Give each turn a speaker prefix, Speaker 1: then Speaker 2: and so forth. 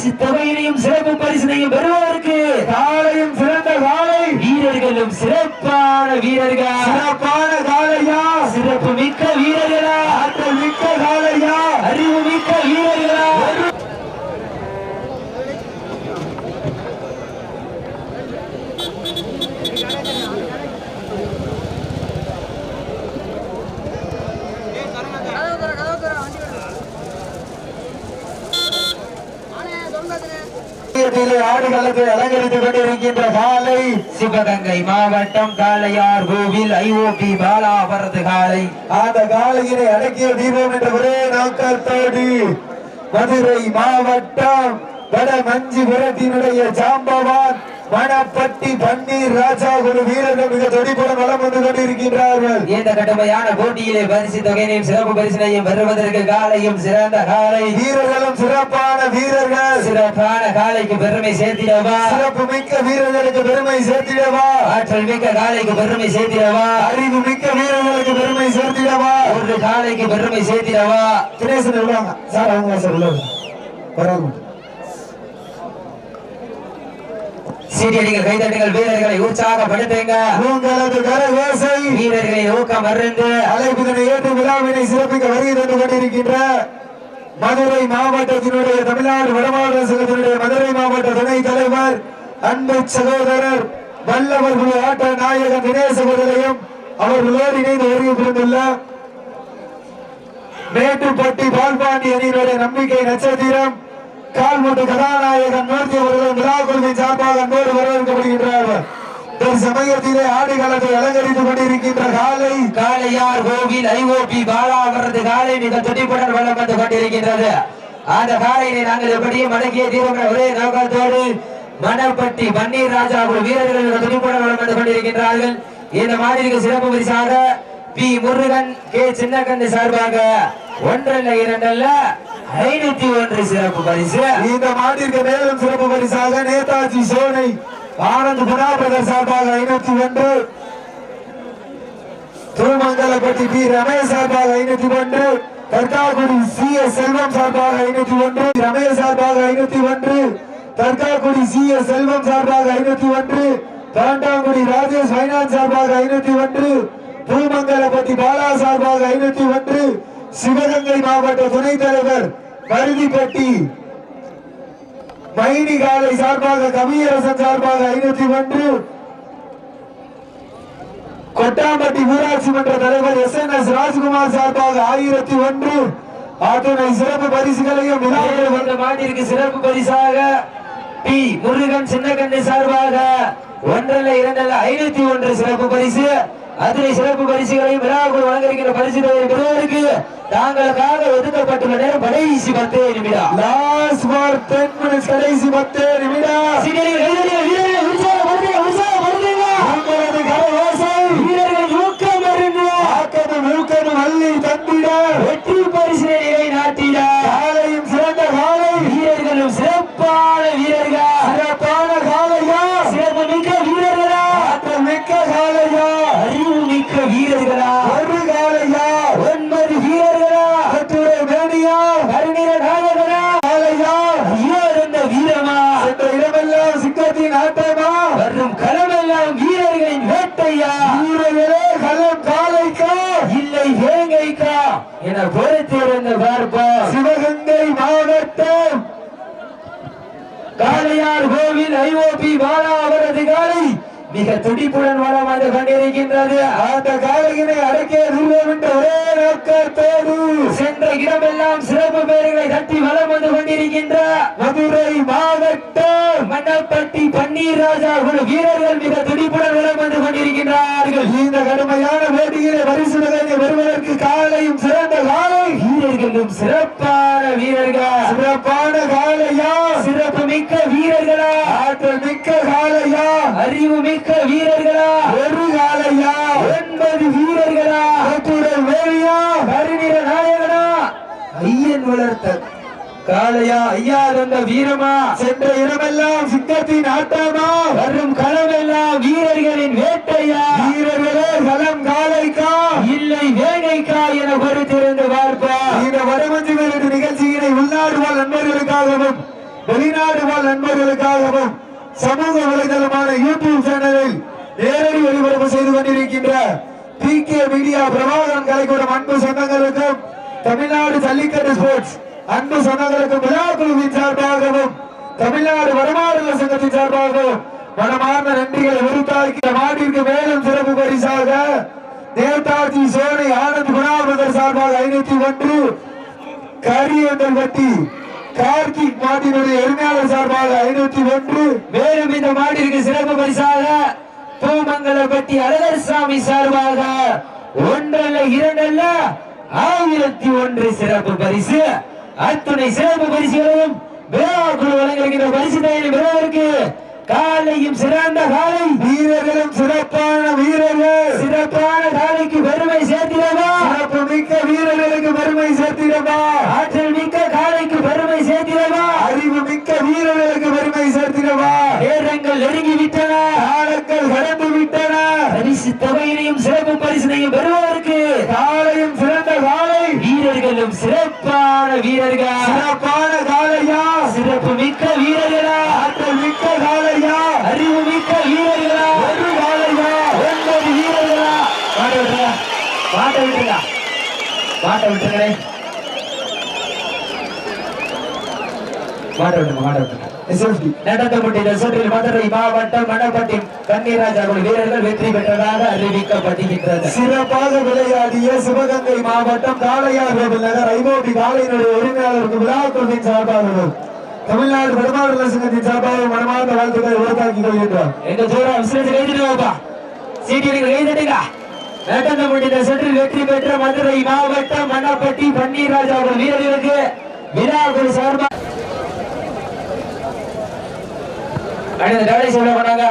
Speaker 1: பரிசு தொகையினையும் சிறப்பு பரிசினையும் பெறுவதற்கு
Speaker 2: காலையும் சிறந்த காலை,
Speaker 1: வீரர்களும் சிறப்பான வீரர்கள்,
Speaker 2: சிறப்பான காலையா,
Speaker 1: சிறப்பு மிக்க வீரர்களா,
Speaker 2: ஆற்றல் மிக்க காலையா,
Speaker 1: அறிவு மிக்க வீரர்களா.
Speaker 2: ஆடுகளத்தை அலங்கரித்துக் கொண்டிருக்கின்ற காலை
Speaker 1: சிவகங்கை மாவட்டம் காளையார் கோவில் ஐஓபி பாலா அவரது காலை.
Speaker 2: அந்த காலையினை அடக்கிய தீபம் என்ற ஒரே நோக்கத்தோடு மதுரை மாவட்டம் வடமஞ்சிபுரத்தினுடைய ஜாம்பவான் மணப்பட்டி பன்னீர் ராஜா ஒரு வீரர்கள் மிக துடிப்புடன் வலம் வந்து கொண்டிருக்கின்றார்கள்.
Speaker 1: இந்த கடுமையான போட்டியிலே பரிசு தொகையினையும் சிறப்பு பரிசினையும் பெறுவதற்கு காலையும் சிறந்த காலை,
Speaker 2: வீரர்களும் சிறப்பான வீரர்கள்,
Speaker 1: சிறப்பான காலைக்கு பெருமை சேர்த்திடவா,
Speaker 2: சிறப்பு மிக்க வீரர்களுக்கு பெருமை சேர்த்திடவா,
Speaker 1: ஆற்றல் மிக்க காலைக்கு பெருமை சேர்த்திடவா,
Speaker 2: அறிவு மிக்க வீரர்களுக்கு பெருமை சேர்த்திடவா,
Speaker 1: ஒரு காலைக்கு பெருமை சேர்த்திடவா.
Speaker 2: தினேசன் உள்ளாங்க சார், அவங்க சார் உள்ள வராங்க.
Speaker 1: சீரியடிகள் கைதட்டுகள் வீரர்களை உற்சாகப்படுத்துங்க.
Speaker 2: உங்களது கரகோசை
Speaker 1: வீரர்களை ஊக்கம் அருந்து
Speaker 2: அழைப்புதனை ஏற்று விழாவினை சிறப்பிக்க வருகை தந்து கொண்டிருக்கின்ற மதுரை மாவட்டத்தினுடைய தமிழ்நாடு வடமாநில சங்கத்தினுடைய மதுரை மாவட்ட துணைத் தலைவர் அன்பு சகோதரர் வல்லவர் குழு ஆட்ட நாயகன் தினேச அவர்களையும் அவர்களோடு இணைந்து வருகை புரிந்துள்ள மேட்டுப்பட்டி பால்பாண்டி அணியினுடைய நம்பிக்கை நட்சத்திரம் கால்முட்டு கதாநாயகன் மூர்த்தி அவர்கள் விழா குழுவின் சார்பாக அன்போடு வரவேற்கப்படுகின்றார்கள். சமயத்திலே ஆடுகளத்தை அலங்கரித்துக் கொண்டிருக்கின்ற காலை
Speaker 1: காளையார் கோவில் ஐஓபி பாலா அவரது காலை மிக துடிப்புடன் வளம் வந்து கொண்டிருக்கின்றது. அந்த காலையை நாங்கள் எப்படியும் அடக்கிய தீர்வு ஒரே நோக்கத்தோடு மணப்பட்டி பன்னீர் ராஜா வீரர்கள் மிக துடிப்புடன் வளம் வந்து கொண்டிருக்கின்றார்கள். இந்த மாதிரிக்கு சிறப்பு பரிசாக பி முருகன் கே சின்னக்கண்ணு சார்பாக 1 அல்ல 2 அல்ல 501 சிறப்பு பரிசு.
Speaker 2: இந்த மாட்டிற்கு மேலும் சிறப்பு பரிசாக நேதாஜி சோனை ஆனந்த் குணாபதர் சார்பாக 501, திருமங்கலப்பட்டி பி ரமேஷ் சார்பாக 501, தர்காக்குடி சி எஸ் செல்வம் சார்பாக 501, ரமேஷ் சார்பாக 501, தர்காக்குடி சி எஸ் செல்வம் சார்பாக 501, தாண்டாங்குடி ராஜேஷ் ஃபைனான்ஸ் சார்பாக 501, திருமங்கலப்பட்டி பாலா சார்பாக 501, சிவகங்கை மாவட்ட துணைத் தலைவர் பருதிப்பட்டி மைனி காலை சார்பாக கவியரசன் சார்பாக 501, கொட்டாம்பட்டி ஊராட்சி மன்ற தலைவர் எஸ் ராஜ்குமார் சார்பாக 1001. அத்துணை சிறப்பு பரிசுகளையும்
Speaker 1: மாட்டிற்கு சிறப்பு பரிசாக பி முருகன் சின்னக்கண்ணு சார்பாக 1 அல்ல 2 அல்ல 501 சிறப்பு பரிசு. அத்தனை சிறப்பு பரிசுகளையும் விழாக்குள் வழங்கியிருக்கிற பரிசு பெறுவதற்கு தாங்களுக்காக ஒதுக்கப்பட்டுள்ள நேரம் கடைசி 10 நிமிடம்.
Speaker 2: லாஸ்ட் ஃபார் 10 மினிட்ஸ், கடைசி 10 நிமிடம்.
Speaker 1: வீரர்கள் ஊக்கம் அருந்து
Speaker 2: ஆக்கமும் ஊக்கமும் அள்ளி தந்திட
Speaker 1: வெற்றி பரிசினை நிலை நாட்டிட
Speaker 2: காலையும் சிறந்த காலை,
Speaker 1: வீரர்களும் சிறப்பான வீரர்கள்,
Speaker 2: சிறப்பான காலையா,
Speaker 1: சிறப்பு மிக்க வீரர்களா,
Speaker 2: ஆற்றல் மிக்க காலையா,
Speaker 1: அறிவு மிக்க வீரர்களா,
Speaker 2: ஒரு காலையா,
Speaker 1: 9 வீரர்களா,
Speaker 2: கட்டுரை மேனியா,
Speaker 1: கருணிர நாயகனா,
Speaker 2: காலையா,
Speaker 1: ஐயோ இருந்த வீரமா,
Speaker 2: சென்ற இடமெல்லாம் சிங்கத்தின் ஆட்டமா,
Speaker 1: வரும் களமெல்லாம் வீரர்களின் வேட்டையா,
Speaker 2: வீரர்களே களம் காலைக்கா
Speaker 1: இல்லை வேங்கைக்கா என பொறுத்திருந்த பார்ப்போம்.
Speaker 2: சிவகங்கை மாவட்டம்
Speaker 1: காளையார் கோவில் ஐஓபி பாலா அவரது காலை மிக துடிப்புடன் வளம் வந்து கொண்டிருக்கின்றது.
Speaker 2: அந்த காலையினை அடக்கிய தூரம் என்ற ஒரே நோக்கத்தோடு
Speaker 1: சென்ற இடமெல்லாம் சிறப்பு பெயர்களை தட்டி வளம் வந்து கொண்டிருக்கின்ற
Speaker 2: மதுரை மாவட்டம்
Speaker 1: மணப்பட்டி பன்னீர் ராஜா வீரர்கள் மிக துடிப்புடன் வளம் வந்து கொண்டிருக்கின்றார்கள்.
Speaker 2: இந்த கடுமையான போட்டியிலே பரிசுகளை வருவதற்கு காலையும் சிறந்த காலை,
Speaker 1: வீரர்களும் சிறப்பான வீரர்கள்,
Speaker 2: சிறப்பான காலையா,
Speaker 1: சிறப்பு மிக்க வீரர்களா,
Speaker 2: ஆற்றல் மிக்க காலையா,
Speaker 1: அறிவு மிக்க வீரர்களா,
Speaker 2: ஒரு காலையா,
Speaker 1: 9 வீரர்களா,
Speaker 2: வேலியா,
Speaker 1: கருணிர நாயகனா, ஐயன் வளர்த்த காளையா, ஐயா இருந்த வீரமா,
Speaker 2: சென்ற இடமெல்லாம் சிங்கத்தின் ஆட்டமா,
Speaker 1: வரும் களமெல்லாம் வீரர்களின் வேட்டையா,
Speaker 2: வீரர்களே களம் காலைக்கா
Speaker 1: இல்லை வேங்கைக்கா என பொறுத்திருந்து பார்ப்பா.
Speaker 2: இந்த வடமஞ்சு நிகழ்ச்சியினை உள்நாடு வாழ் நண்பர்களுக்காகவும் வெளிநாடு வாழ் நண்பர்களுக்காகவும் சமூக வலைதளமான யூடியூப் சேனலில் நேரடி ஒளிபரப்பு செய்து கொண்டிருக்கின்ற PK மீடியா பிரபாகரன் கலைக்கூடம் அன்பு சொந்தங்களுக்கும் தமிழ்நாடு ஜல்லிக்கட்டு ஸ்போர்ட்ஸ் அன்பு சொந்தங்களுக்கும் விழா குழுவின் சார்பாகவும் தமிழ்நாடு வடமாநில சங்கத்தின் சார்பாகவும் மனமார்ந்த நன்றிகளை உறுத்தாக்கி மாட்டிற்கு மேலும் சிறப்பு பரிசாக நேதாஜி சோனை ஆனந்த் குணாபதர் சார்பாக 501 கரியந்தல் வட்டி கார்த்திக் மாட்டினுடைய எரிமையாளர் சார்பாக 501
Speaker 1: மேலும் இந்த மாட்டிற்கு சிறப்பு பரிசாக பூமங்கலப்பட்டி அழகர் சாமி சார்பாக 1 அல்ல 2 அல்ல 1001 சிறப்பு பரிசு. அத்துணை சிறப்பு பரிசுகளையும் விழாக்குழு வழங்குகின்ற பரிசு பெறுவதற்கு காலையும் சிறந்த காலை
Speaker 2: வீரர்களும் சிறப்பான வீரர்கள்
Speaker 1: சிறப்பான காலைக்கு பெருமை சேர்த்திடவா
Speaker 2: சிறப்பு மிக்க வீரர்களுக்கு பெருமை சேர்த்திடவா
Speaker 1: ஆற்றல் மிக்க காலைக்கு பெருமை சேர்த்திடவா
Speaker 2: அறிவு மிக்க வீரர்களுக்கு பெருமை சேர்த்திடவா
Speaker 1: நேரங்கள் நெருங்கி விட்டன
Speaker 2: காலங்கள் கடந்து விட்டன
Speaker 1: பரிசு தொகையினையும் சிறப்பு பரிசினையும் பெறுவதற்கு
Speaker 2: காலையும் சிறந்த காலை
Speaker 1: வீரர்களும் சிறப்பான வீரர்கள்
Speaker 2: சிறப்பான காலையா
Speaker 1: சிறப்பு மிக்க வீரர்களா
Speaker 2: ஆற்றல் மிக்க காலையா
Speaker 1: அறிவு மிக்க வீரர்களா
Speaker 2: ஒரு காலையா
Speaker 1: 9 வீரர்களா மாட்ட விட்டுருங்க மாட்ட விட்டுருங்களே மாட்ட விட்டுருங்க
Speaker 2: SFD
Speaker 1: நடத்தப்பட்ட சுற்றில் மதுரை மாவட்டம் மணப்பட்டி கன்னிராஜா வீரர்கள் வெற்றி பெற்றதாக அறிவிக்கப்படுகின்றது.
Speaker 2: சிறப்பாக விளையாடிய சிவகங்கை மாவட்டம் காளையார் கோவில் நகர் ஐஓபி காளையினுடைய உரிமையாளருக்கு விழாக்குழுவின் சார்பாகவும் தமிழ்நாடு வடமாநில சங்கத்தின் சார்பாக மனமார்ந்த வாழ்த்துக்களை உறுத்தாக்கிக் கொள்கின்றோம்.
Speaker 1: எங்க ஜோரா விசிலன்ஸ் கைதிடுவாப்பா சீட்டியர்கள் கைதிடுங்க. நடத்தப்பட்ட சுற்றில் வெற்றி பெற்ற மதுரை மாவட்டம் மணப்பட்டி பன்னீர்ராஜா வீரர்களுக்கு விழாக்குழு சார்பாக அடுத்த சொல்ல போனாங்க